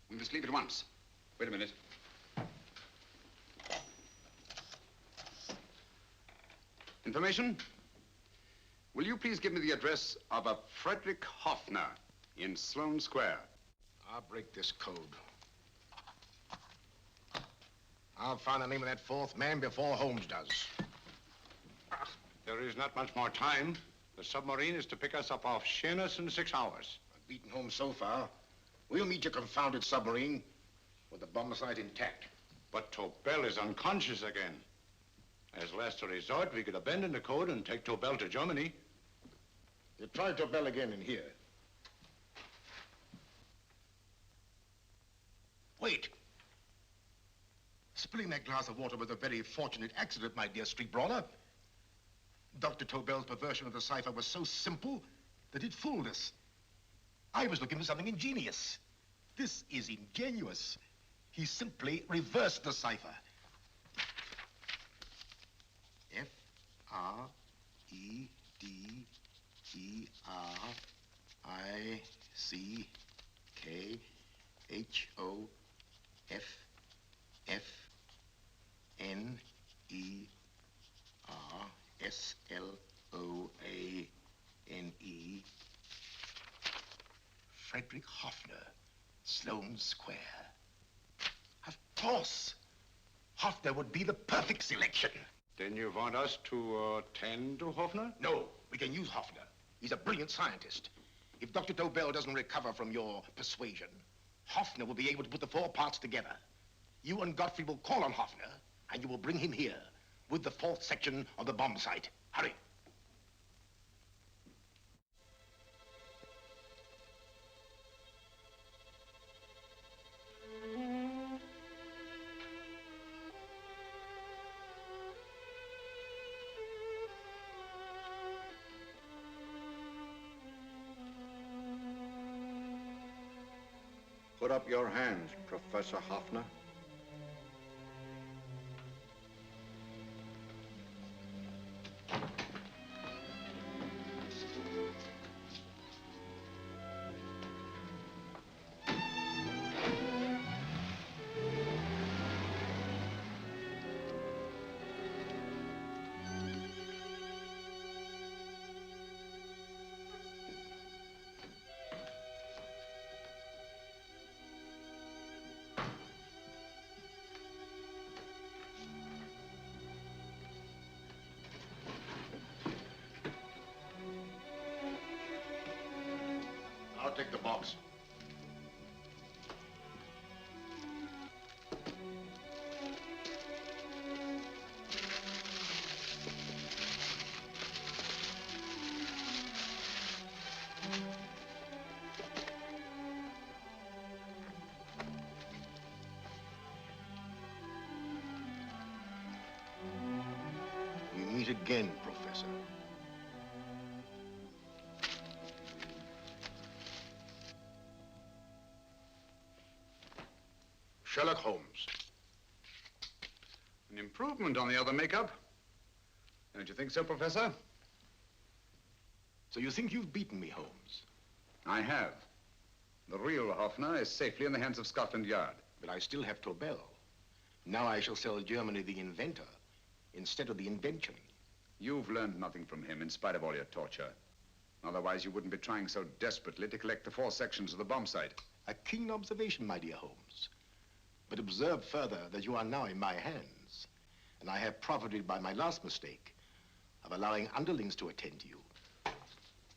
We must leave at once. Wait a minute. Information? Will you please give me the address of a Frederick Hoffner in Sloane Square? I'll break this code. I'll find the name of that fourth man before Holmes does. There is not much more time. The submarine is to pick us up off Sheerness in 6 hours. I've beaten Holmes so far. We'll meet your confounded submarine with the bomb site intact. But Tobel is unconscious again. As last resort, we could abandon the code and take Tobel to Germany. You try Tobel again in here. Wait. Spilling that glass of water was a very fortunate accident, my dear street brawler. Dr. Tobel's perversion of the cipher was so simple that it fooled us. I was looking for something ingenious. This is ingenuous. He simply reversed the cipher. F-R-E-D-E-R-I-C-K-H-O-F-F-N-E-R-S-L-O-A-N-E. Frederick Hoffner, Sloane Square. Of course. Hoffner would be the perfect selection. Then you want us to tend to Hoffner? No, we can use Hoffner. He's a brilliant scientist. If Dr. Tobel doesn't recover from your persuasion, Hoffner will be able to put the 4 parts together. You and Godfrey will call on Hoffner, and you will bring him here with the 4th section of the bomb site. Hurry. Put up your hands, Professor Hoffner. I'll take the box. We meet again, Professor. Sherlock Holmes. An improvement on the other makeup. Don't you think so, Professor? So you think you've beaten me, Holmes? I have. The real Hoffner is safely in the hands of Scotland Yard. But I still have Tobel. Now I shall sell Germany the inventor instead of the invention. You've learned nothing from him in spite of all your torture. Otherwise, you wouldn't be trying so desperately to collect the 4 sections of the bomb site. A keen observation, my dear Holmes. But observe further that you are now in my hands, and I have profited by my last mistake of allowing underlings to attend to you.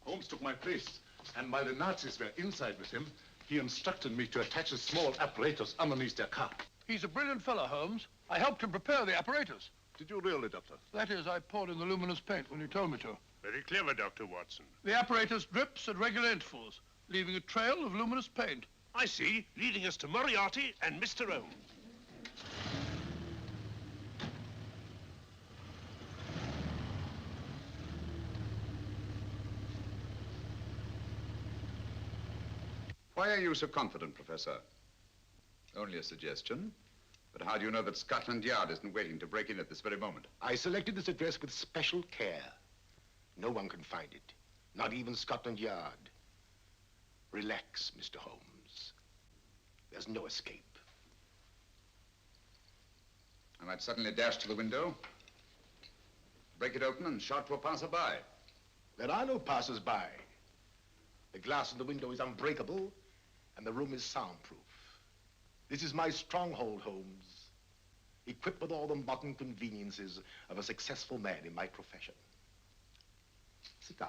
Holmes took my place, and while the Nazis were inside with him, he instructed me to attach a small apparatus underneath their car. He's a brilliant fellow, Holmes. I helped him prepare the apparatus. Did you really, Doctor? That is, I poured in the luminous paint when you told me to. Very clever, Dr. Watson. The apparatus drips at regular intervals. leaving a trail of luminous paint. I see, leading us to Moriarty and Mr. Holmes. Why are you so confident, Professor? Only a suggestion. But how do you know that Scotland Yard isn't waiting to break in at this very moment? I selected this address with special care. No one can find it, not even Scotland Yard. Relax, Mr. Holmes. There's no escape. I might suddenly dash to the window, break it open, and shout to a passerby. There are no passers-by. The glass in the window is unbreakable, and the room is soundproof. This is my stronghold, Holmes, equipped with all the modern conveniences of a successful man in my profession. Sit down.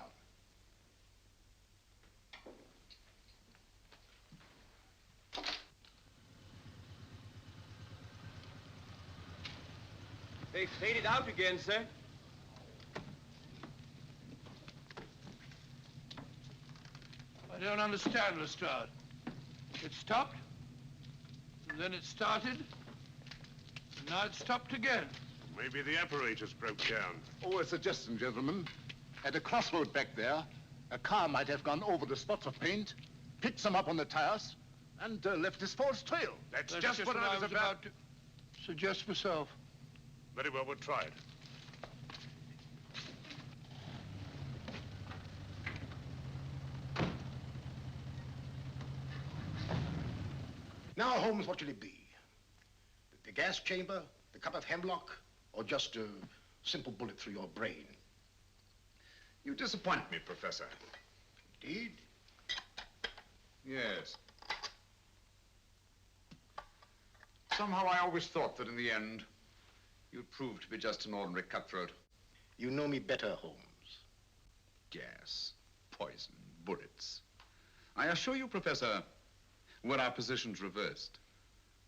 They faded out again, sir. I don't understand, Lestrade. It stopped, and then it started, and now it stopped again. Maybe the apparatus broke down. Oh, a suggestion, gentlemen. At a crossroad back there, a car might have gone over the spots of paint, picked some up on the tires, and left this false trail. That's just what I was about to suggest myself. Very well, we'll try it. Now, Holmes, what should it be? The gas chamber, the cup of hemlock, or just a simple bullet through your brain? You disappoint me, Professor. Indeed? Yes. Somehow I always thought that in the end, you'd prove to be just an ordinary cutthroat. You know me better, Holmes. Gas, poison, bullets. I assure you, Professor, were our positions reversed,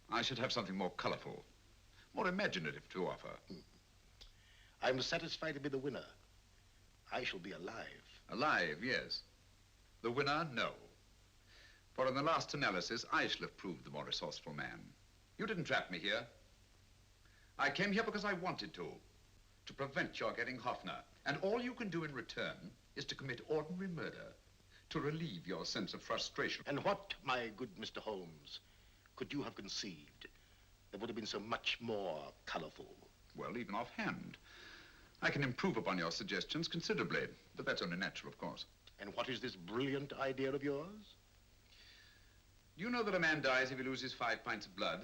I should have something more colorful, more imaginative to offer. I'm satisfied to be the winner. I shall be alive. Alive, yes. The winner, no. For in the last analysis, I shall have proved the more resourceful man. You didn't trap me here. I came here because I wanted to prevent your getting Hoffner. And all you can do in return is to commit ordinary murder, to relieve your sense of frustration. And what, my good Mr. Holmes, could you have conceived that would have been so much more colorful? Well, even offhand, I can improve upon your suggestions considerably, but that's only natural, of course. And what is this brilliant idea of yours? Do you know that a man dies if he loses 5 pints of blood?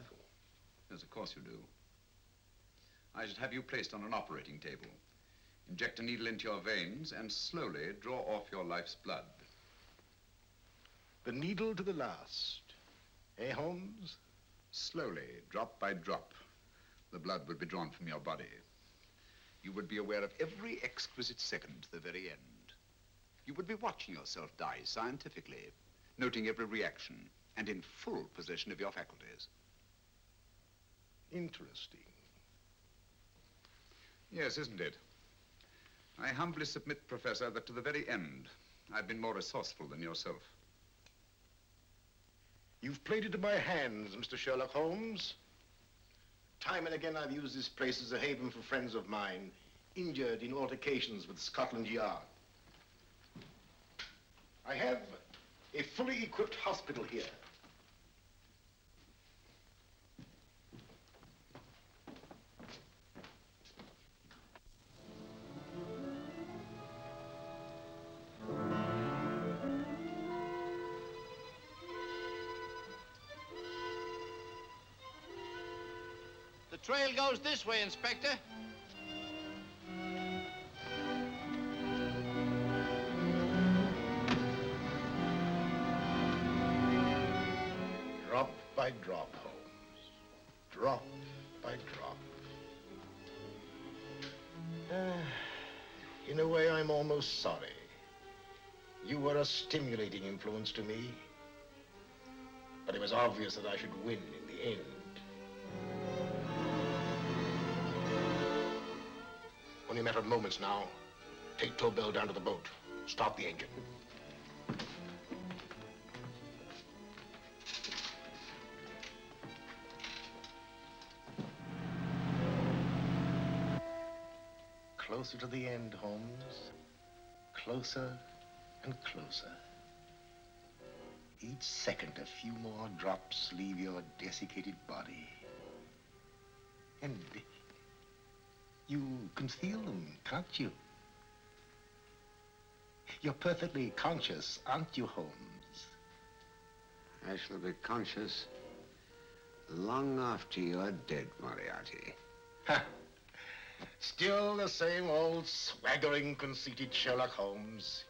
Yes, of course you do. I should have you placed on an operating table, inject a needle into your veins, and slowly draw off your life's blood. The needle to the last. Eh, Holmes? Slowly, drop by drop, the blood would be drawn from your body. You would be aware of every exquisite second to the very end. You would be watching yourself die scientifically, noting every reaction, and in full possession of your faculties. Interesting. Yes, isn't it? I humbly submit, Professor, that to the very end, I've been more resourceful than yourself. You've played into my hands, Mr. Sherlock Holmes. Time and again, I've used this place as a haven for friends of mine, injured in altercations with Scotland Yard. I have a fully equipped hospital here. The trail goes this way, Inspector. Drop by drop, Holmes. Drop by drop. In a way, I'm almost sorry. You were a stimulating influence to me. But it was obvious that I should win in the end. Only a matter of moments now. Take Tobel down to the boat. Start the engine. closer to the end, Holmes. Closer and closer. Each second, a few more drops leave your desiccated body. And you can feel them, can't you? You're perfectly conscious, aren't you, Holmes? I shall be conscious long after you're dead, Moriarty. Ha! Still the same old swaggering, conceited Sherlock Holmes.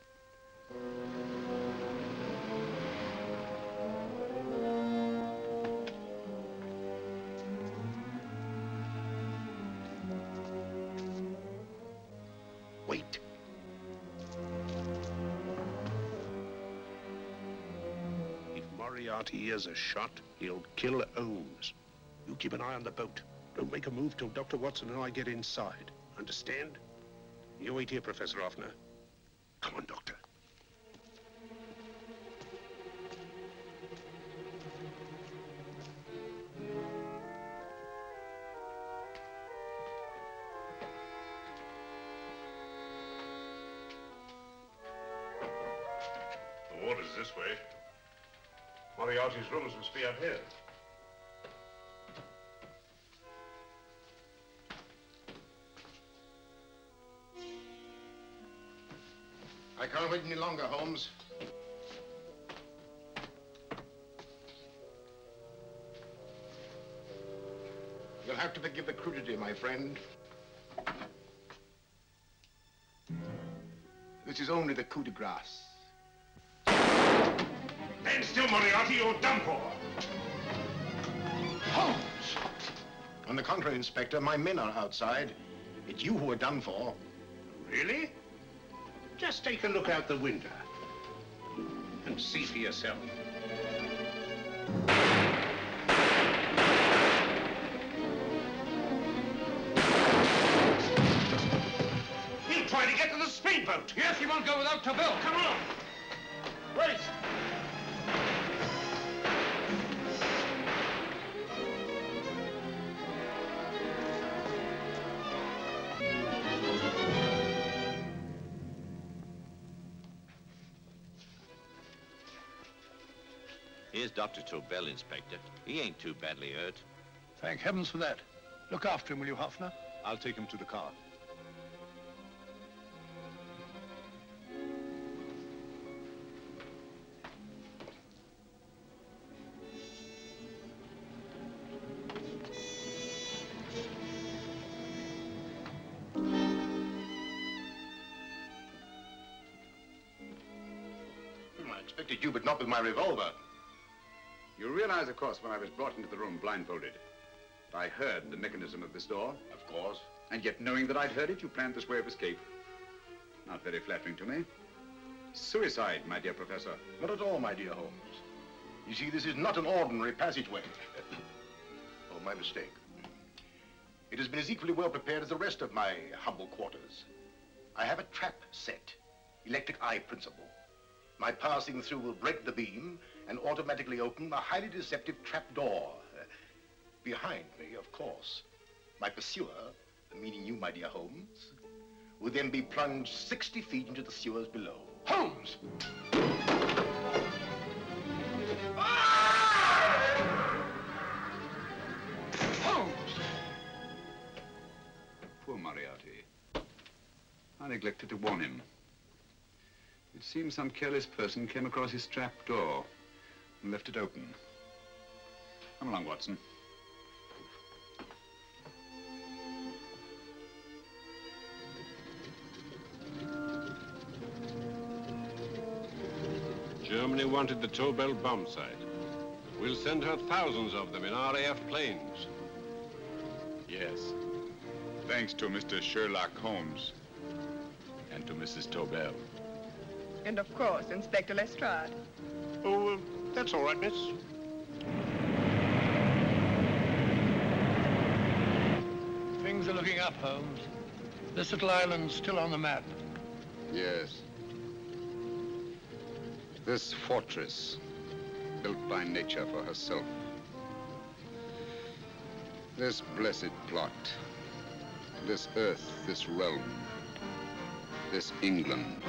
Wait. If Moriarty hears a shot, he'll kill Holmes. You keep an eye on the boat. Don't make a move till Dr. Watson and I get inside. Understand? You wait here, Professor Offner. Come on, Doctor. The water's this way. Moriarty's rooms must be up here. I can't wait any longer, Holmes. You'll have to forgive the crudity, my friend. This is only the coup de grace. Stand still, Moriarty, you're done for. Holmes! On the contrary, Inspector, my men are outside. It's you who are done for. Really? Just take a look out the window and see for yourself. He'll try to get to the speedboat. Yes, he won't go without Tobel. Come on. Wait. Here's Dr. Tobel, Inspector. He ain't too badly hurt. Thank heavens for that. Look after him, will you, Hoffner? I'll take him to the car. I expected you, but not with my revolver. You realize, of course, when I was brought into the room blindfolded, that I heard the mechanism of this door? Of course. And yet, knowing that I'd heard it, you planned this way of escape. Not very flattering to me. Suicide, my dear Professor. Not at all, my dear Holmes. You see, this is not an ordinary passageway. Oh, my mistake. It has been as equally well prepared as the rest of my humble quarters. I have a trap set, electric eye principle. My passing through will break the beam and automatically open a highly deceptive trap door. Behind me, of course, my pursuer, meaning you, my dear Holmes, will then be plunged 60 feet into the sewers below. Holmes! Holmes! Poor Moriarty. I neglected to warn him. It seems some careless person came across his trap door and left it open. Come along, Watson. Germany wanted the Tobel bomb site. We'll send her thousands of them in RAF planes. Yes. Thanks to Mr. Sherlock Holmes and to Mrs. Tobel. And of course, Inspector Lestrade. Oh, that's all right, miss. Things are looking up, Holmes. This little island's still on the map. Yes. This fortress, built by nature for herself. This blessed plot, This earth, this realm, this England.